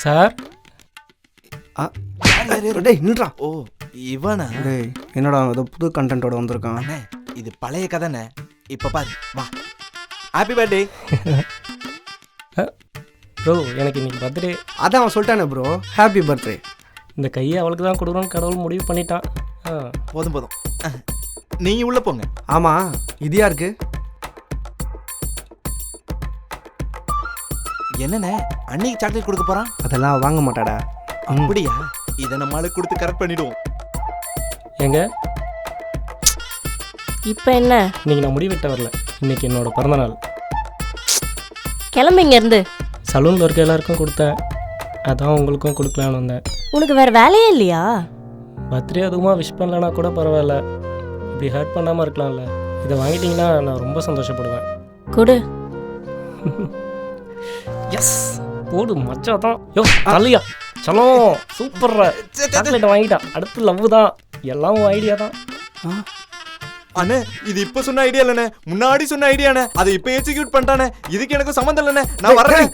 Sir டேய் நின்றா. ஓ இவனா? டேய் என்னடா ஏதோ புது கண்டென்ட்டோட வந்திருக்கான். அண்ணே இது பழைய கதைண்ணே. இப்ப பாரு வா. Happy birthday. ப்ரோ எனக்கு இன்னைக்கு பர்த்டே. அதான் அவன் சொல்லிட்டானே ப்ரோ, ஹாப்பி பர்த்டே. இந்த கையை அவளுக்கு தான் கொடுக்கணும்னு கடவுள் முடிவு பண்ணிட்டான். போதும் போதும், நீங்க உள்ள போங்க. ஆமா இது யாருக்கு? என்னண்ணே அன்னைக்கு சாக்லேட் கொடுக்க போறான்? அதெல்லாம் வாங்க மாட்டாடா. அப்படியா? இதை நம்மளுக்கு கொடுத்து கரெக்ட் பண்ணிடுவோம். எங்க இப்போ என்ன? இன்னைக்கு நான் முடிவெட்ட வரல. இன்னைக்கு என்னோட பிறந்தநாள். கிளம்பு இங்க இருந்து. சலூனில் இருக்க எல்லாருக்கும் கொடுத்தேன், அதான் உங்களுக்கும் கொடுக்கலான்னு வந்தேன். உனக்கு வேற வேலையே இல்லையா? பர்த்டே அதுவுமா விஷ் பண்ணலன்னா கூட பரவாயில்ல, இப்படி ஹர்ட் பண்ணாமல் இருக்கலாம்ல. இதை வாங்கிட்டீங்கன்னா நான் ரொம்ப சந்தோஷப்படுவேன். கொடு. எஸ் போடு மச்சா தான். யோ தலையா சலோ சூப்பர்ரா. சாக்லேட்டை வாங்கிட்டா, அடுத்து லவ் தான். எல்லாம் ஐடியா தான். அண்ணே இது இப்ப சொன்ன ஐடியா இல்லண்ணே, முன்னாடி சொன்ன ஐடியாண்ணே. அதை இப்ப எக்ஸிக்யூட் பண்ணிட்டானே. இதுக்கு எனக்கு சம்மந்தம் இல்லண்ணே. நான் வரேன்.